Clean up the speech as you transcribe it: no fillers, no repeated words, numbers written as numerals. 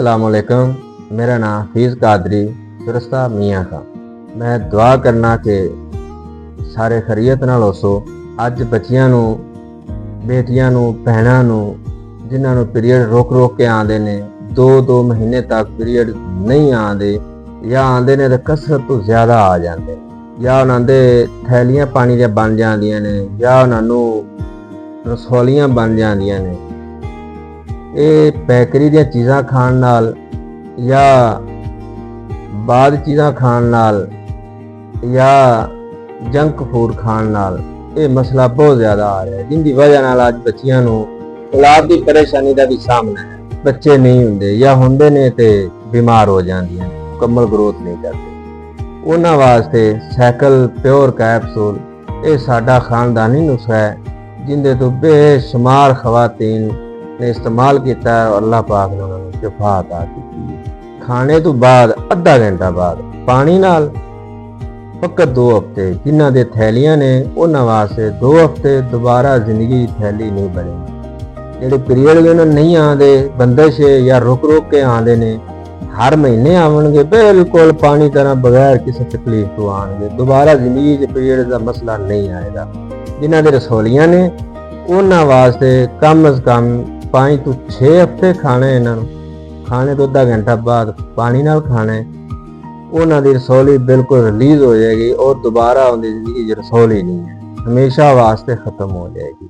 अस्सलामुअलैकुम। मेरा नाम हफीज़ कादरी दुरस्ता मियाँ का। मैं दुआ करना कि सारे खैरियत नाल होसो। अज बच्चियां नूं, बेटियां नूं, भैणां नूं जिन्हां नूं पीरीयड रोक के आंदे ने, 2-2 महीने तक पीरीयड नहीं आंदे या आंदे ने तो कसरत तो ज़्यादा आ जाते, या उन्हां दे थैलियां पानी ਦੀਆਂ बन ਜਾਂਦੀਆਂ ने, या उन्हां नूं रसौलियां बन ਜਾਂਦੀਆਂ ने। ਇਹ ਬੇਕਰੀ ਦੀਆਂ ਚੀਜ਼ਾਂ ਖਾਣ ਨਾਲ ਜਾਂ ਬਾਅਦ ਚੀਜ਼ਾਂ ਖਾਣ ਨਾਲ ਜਾਂ ਜੰਕ ਫੂਡ ਖਾਣ ਨਾਲ ਇਹ ਮਸਲਾ ਬਹੁਤ ਜ਼ਿਆਦਾ ਆ ਰਿਹਾ ਹੈ, ਜਿੰਦੀ ਵਜ੍ਹਾ ਨਾਲ ਅੱਜ ਬੱਚਿਆਂ ਨੂੰ ਔਲਾਦ ਦੀ ਪਰੇਸ਼ਾਨੀ ਦਾ ਵੀ ਸਾਹਮਣਾ ਹੈ। ਬੱਚੇ ਨਹੀਂ ਹੁੰਦੇ ਜਾਂ ਹੁੰਦੇ ਨੇ ਤੇ ਬਿਮਾਰ ਹੋ ਜਾਂਦੀਆਂ, ਮੁਕੰਮਲ ਗਰੋਥ ਨਹੀਂ ਕਰਦੇ। ਉਹਨਾਂ ਵਾਸਤੇ ਸਾਈਕਲ ਪਿਓਰ ਕੈਪਸੂਲ ਇਹ ਸਾਡਾ ਖਾਨਦਾਨੀ ਨੁਸਖਾ ਹੈ, ਜਿੰਦੇ ਤੋਂ ਬੇਸ਼ੁਮਾਰ ਖਵਾਤੀਨ ने इस्तेमाल किया और अल्लाह पाक ने उन्होंने शिफा अता की। खाने तो बाद अद्धा घंटा बाद पानी नाल फकत 2 हफ्ते जिन्हां दे थैलियां ने उन्हां वास्ते 2 हफ्ते दोबारा जिंदगी थैली नहीं बनेगी। जेडे पीरियड भी नहीं आते बंदिश या रुक के आते ने, हर महीने आवेंगे बिल्कुल पानी तरह बगैर किसी तकलीफ तो आएंगे, दोबारा जिंदगी च पीरियड का मसला नहीं आएगा। जिन्हां दे रसौलियां ने उन्हां वास्ते कम अज कम 5 ਤੋਂ 6 ਹਫ਼ਤੇ ਖਾਣੇ ਇਹਨਾਂ ਨੂੰ। ਖਾਣੇ ਤੋਂ ਅੱਧਾ ਘੰਟਾ ਬਾਅਦ ਪਾਣੀ ਨਾਲ ਖਾਣਾ, ਉਹਨਾਂ ਦੀ ਰਸੌਲੀ ਬਿਲਕੁਲ ਰਿਲੀਜ਼ ਹੋ ਜਾਏਗੀ ਔਰ ਦੁਬਾਰਾ ਉਹਦੀ ਜ਼ਿੰਦਗੀ 'ਚ ਰਸੌਲੀ ਨਹੀਂ ਹੈ, ਹਮੇਸ਼ਾ ਵਾਸਤੇ ਖਤਮ ਹੋ ਜਾਏਗੀ।